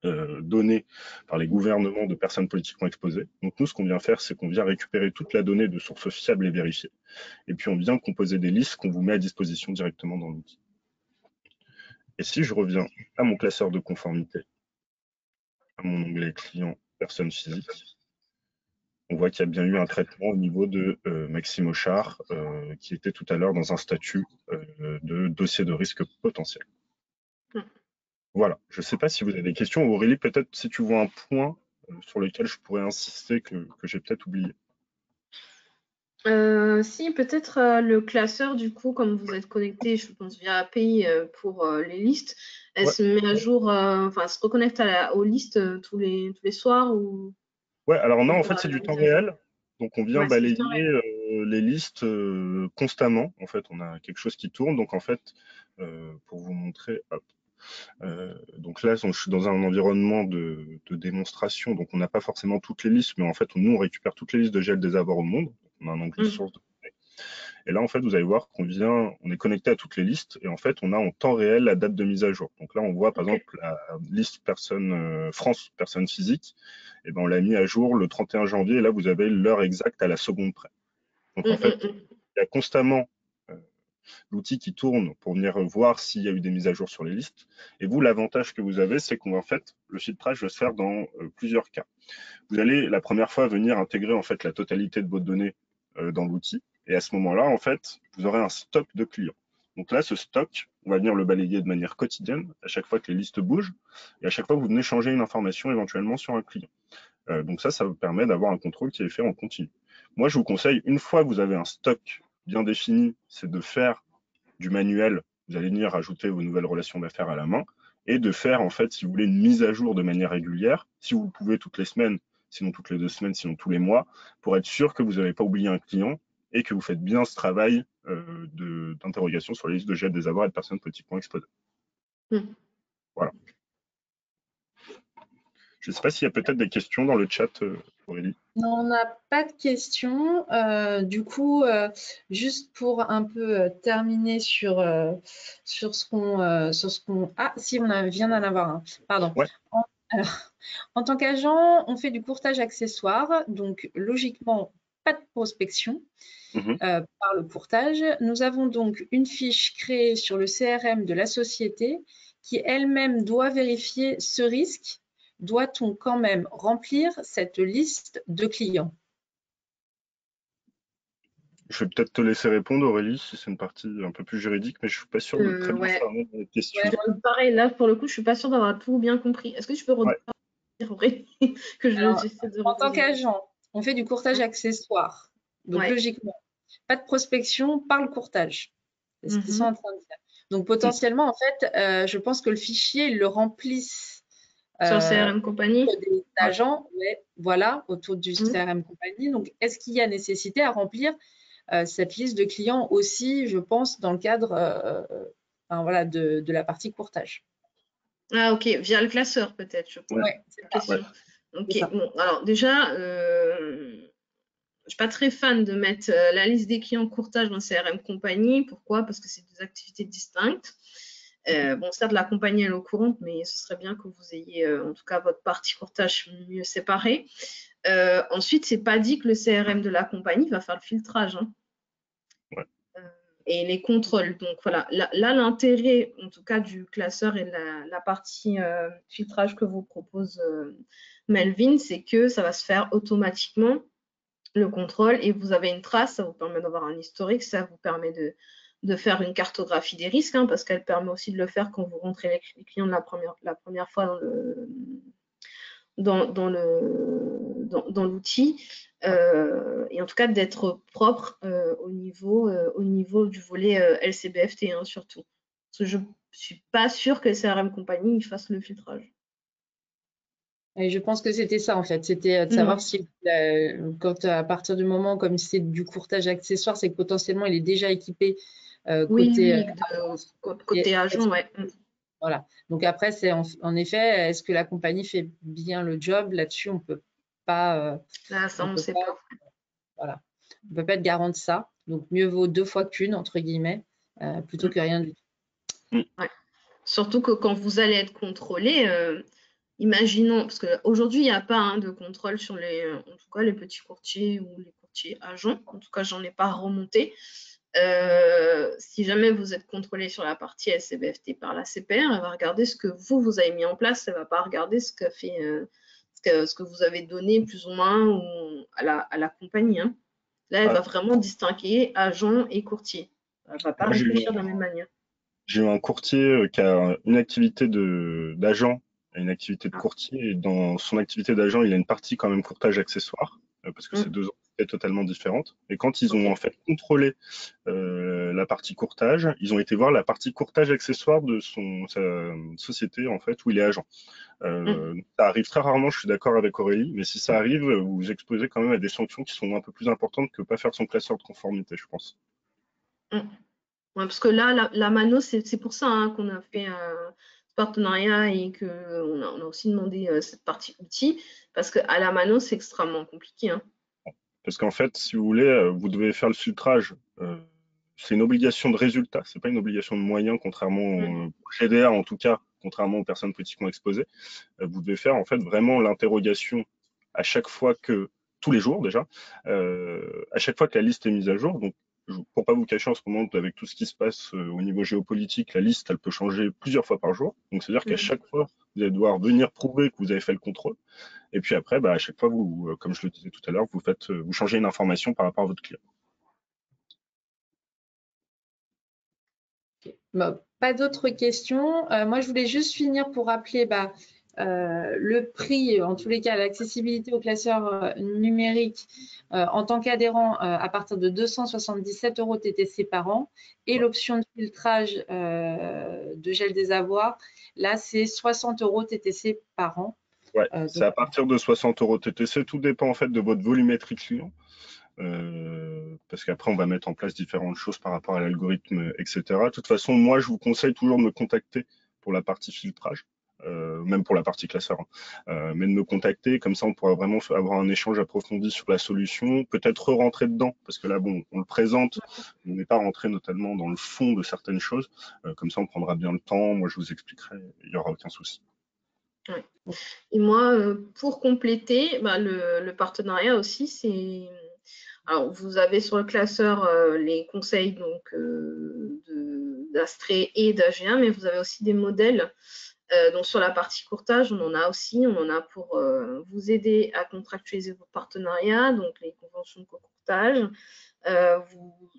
données par les gouvernements de personnes politiquement exposées. Donc nous, ce qu'on vient faire, c'est qu'on vient récupérer toute la donnée de sources fiables et vérifiées. Et puis on vient composer des listes qu'on vous met à disposition directement dans l'outil. Et si je reviens à mon classeur de conformité, à mon onglet client personne physique, on voit qu'il y a bien eu un traitement au niveau de Maxime Auchard, qui était tout à l'heure dans un statut de dossier de risque potentiel. Voilà, je ne sais pas si vous avez des questions. Aurélie, peut-être si tu vois un point sur lequel je pourrais insister que j'ai peut-être oublié. Si, peut-être le classeur, du coup, comme vous êtes connecté, je pense, via API pour les listes, elle se met à jour, enfin, se reconnecte aux listes tous les soirs ou... Ouais, alors non, en fait, c'est du temps réel. Donc, on vient balayer les listes constamment. En fait, on a quelque chose qui tourne. Donc, en fait, pour vous montrer, hop. Donc là, je suis dans un environnement de démonstration, donc on n'a pas forcément toutes les listes, mais en fait, nous, on récupère toutes les listes de gel des avoirs au monde. On a un onglet source de données. Et là, en fait, vous allez voir on est connecté à toutes les listes, et en fait, on a en temps réel la date de mise à jour. Donc là, on voit, par exemple, la liste France, personne physique, et ben, on l'a mis à jour le 31 janvier, et là, vous avez l'heure exacte à la seconde près. Donc, en fait, il y a constamment l'outil qui tourne pour venir voir s'il y a eu des mises à jour sur les listes. Et vous, l'avantage que vous avez, c'est qu'en fait, le filtrage va se faire dans plusieurs cas. Vous allez la première fois venir intégrer en fait la totalité de vos données dans l'outil. Et à ce moment-là, en fait, vous aurez un stock de clients. Donc là, ce stock, on va venir le balayer de manière quotidienne à chaque fois que les listes bougent et à chaque fois que vous venez changer une information éventuellement sur un client. Donc ça vous permet d'avoir un contrôle qui est fait en continu. Moi, je vous conseille, une fois que vous avez un stock bien définie, c'est de faire du manuel, vous allez venir ajouter vos nouvelles relations d'affaires à la main, et de faire, en fait, si vous voulez, une mise à jour de manière régulière, si vous pouvez toutes les semaines, sinon toutes les 2 semaines, sinon tous les mois, pour être sûr que vous n'avez pas oublié un client et que vous faites bien ce travail d'interrogation sur les listes de gel des avoirs et de personnes politiquement exposées. Voilà. Je ne sais pas s'il y a peut-être des questions dans le chat, Aurélie. Non, on n'a pas de questions. Du coup, juste pour un peu terminer sur ce qu'on… Ah, si, vient d'en avoir un. Pardon. Ouais. Alors, en tant qu'agent, on fait du courtage accessoire. Donc, logiquement, pas de prospection par le courtage. Nous avons donc une fiche créée sur le CRM de la société qui elle-même doit vérifier ce risque. Doit-on quand même remplir cette liste de clients? Je vais peut-être te laisser répondre, Aurélie, si c'est une partie un peu plus juridique, mais je ne suis pas sûr de très bien cerner la question. Ouais, pareil, là, pour le coup, je ne suis pas sûre d'avoir tout bien compris. Est-ce que tu peux redire, Aurélie, que j'essaie de en tant reposer. qu'agent, on fait du courtage accessoire. Donc, logiquement, pas de prospection par le courtage. C'est ce qu'ils sont en train de dire. Donc, potentiellement, en fait, je pense que le fichier, ils le remplissent sur le CRM compagnie des agents, voilà, autour du CRM compagnie. Donc, est-ce qu'il y a nécessité à remplir cette liste de clients aussi, je pense, dans le cadre voilà, de la partie courtage? Ah, ok, via le classeur peut-être, je pense. Ouais, c'est ça. Question. Ok, ça. bon, alors déjà, je ne suis pas très fan de mettre la liste des clients courtage dans CRM compagnie. Pourquoi? Parce que c'est deux activités distinctes. Bon, certes, la compagnie est au courant, mais ce serait bien que vous ayez en tout cas votre partie courtage mieux séparée. Ensuite, c'est pas dit que le CRM de la compagnie va faire le filtrage. Hein. Et les contrôles. Donc voilà, là l'intérêt en tout cas du classeur et la partie filtrage que vous propose Melvin, c'est que ça va se faire automatiquement, le contrôle, et vous avez une trace, ça vous permet d'avoir un historique, ça vous permet de faire une cartographie des risques, hein, parce qu'elle permet aussi de le faire quand vous rentrez les clients la première fois dans l'outil. Et en tout cas d'être propre au niveau du volet LCBFT hein, surtout. Parce que je ne suis pas sûre que le CRM compagnie fasse le filtrage. Et je pense que c'était ça en fait, c'était de savoir si quand à partir du moment comme c'est du courtage accessoire, c'est que potentiellement il est déjà équipé côté agent, ouais. Voilà. Donc après, c'est en effet, est-ce que la compagnie fait bien le job? Là-dessus, on peut pas. Là, ça, on ne sait pas. Voilà. On ne peut pas être garant de ça. Donc mieux vaut 2 fois qu'une, entre guillemets, plutôt que rien du tout. Ouais. Surtout que quand vous allez être contrôlé, imaginons, parce qu'aujourd'hui, il n'y a pas de contrôle sur en tout cas, les petits courtiers ou les courtiers agents. En tout cas, j'en ai pas remonté. Si jamais vous êtes contrôlé sur la partie LCBFT par la CPR, elle va regarder ce que vous avez mis en place, elle ne va pas regarder ce que vous avez donné plus ou moins à la compagnie. Hein. Là, elle va vraiment distinguer agent et courtier. Elle ne va pas réfléchir de la même manière. J'ai eu un courtier qui a une activité d'agent et une activité de courtier. Et dans son activité d'agent, il a une partie quand même courtage accessoire, parce que c'est 2 entités totalement différentes. Et quand ils ont en fait contrôlé la partie courtage, ils ont été voir la partie courtage accessoire de sa société en fait où il est agent. Ça arrive très rarement, je suis d'accord avec Aurélie, mais si ça arrive, vous vous exposez quand même à des sanctions qui sont un peu plus importantes que pas faire son classeur de conformité, je pense. Ouais, parce que là, la Mano, c'est pour ça hein, qu'on a fait ce partenariat et qu'on a aussi demandé cette partie outils, parce qu'à la Mano, c'est extrêmement compliqué. Hein. Parce qu'en fait, si vous voulez, vous devez faire le filtrage. C'est une obligation de résultat, c'est pas une obligation de moyens, contrairement au GDR en tout cas, contrairement aux personnes politiquement exposées. Vous devez faire en fait vraiment l'interrogation à chaque fois que, tous les jours déjà, à chaque fois que la liste est mise à jour. Donc, pour pas vous cacher en ce moment, avec tout ce qui se passe au niveau géopolitique, la liste, elle peut changer plusieurs fois par jour. Donc, c'est-à-dire qu'à chaque fois, vous allez devoir venir prouver que vous avez fait le contrôle. Et puis après, à chaque fois, vous, comme je le disais tout à l'heure, vous changez une information par rapport à votre client. Pas d'autres questions. Moi, je voulais juste finir pour rappeler le prix, en tous les cas, l'accessibilité au classeur numérique en tant qu'adhérent à partir de 277 € TTC par an et l'option de filtrage de gel des avoirs, là, c'est 60 € TTC par an. Ouais, c'est à partir de 60 € TTC. Tout dépend en fait de votre volumétrie client. Parce qu'après, on va mettre en place différentes choses par rapport à l'algorithme, etc. De toute façon, moi, je vous conseille toujours de me contacter pour la partie filtrage. Même pour la partie classeur, hein. Mais de me contacter, comme ça on pourra vraiment avoir un échange approfondi sur la solution, peut-être rentrer dedans, parce que là bon, on le présente, on n'est pas rentré notamment dans le fond de certaines choses, comme ça on prendra bien le temps, moi je vous expliquerai, il n'y aura aucun souci. Ouais. Et moi, pour compléter, le partenariat aussi, c'est... Alors, vous avez sur le classeur les conseils donc d'Astrée et d'AG1, mais vous avez aussi des modèles. Donc sur la partie courtage, on en a aussi, on en a pour vous aider à contractualiser vos partenariats, donc les conventions de co-courtage.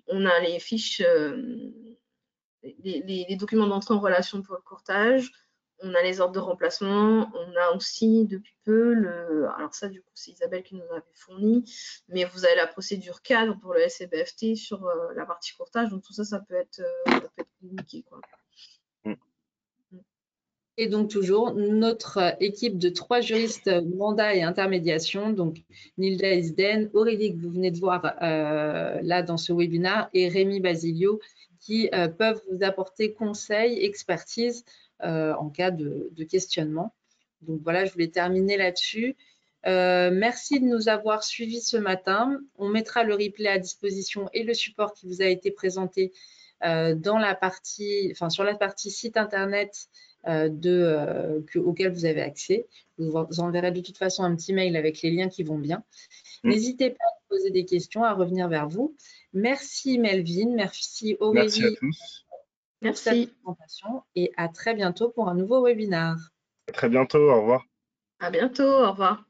On a les fiches, les documents d'entrée en relation pour le courtage. On a les ordres de remplacement. On a aussi depuis peu alors ça du coup c'est Isabelle qui nous avait fourni, mais vous avez la procédure cadre pour le SCBFT sur la partie courtage. Donc tout ça, ça peut être communiqué, quoi. Et donc toujours notre équipe de 3 juristes mandat et intermédiation, donc Nilda Isden, Aurélie que vous venez de voir là dans ce webinaire et Rémi Basilio qui peuvent vous apporter conseils, expertise en cas de questionnement. Donc voilà, je voulais terminer là-dessus. Merci de nous avoir suivis ce matin. On mettra le replay à disposition et le support qui vous a été présenté dans la partie, sur la partie site internet auquel vous avez accès. Je vous enverrai de toute façon un petit mail avec les liens qui vont bien. N'hésitez pas à poser des questions, à revenir vers vous. Merci Melvin, merci Aurélie. Merci à tous. Pour cette présentation et à très bientôt pour un nouveau webinaire. À très bientôt, au revoir. À bientôt, au revoir.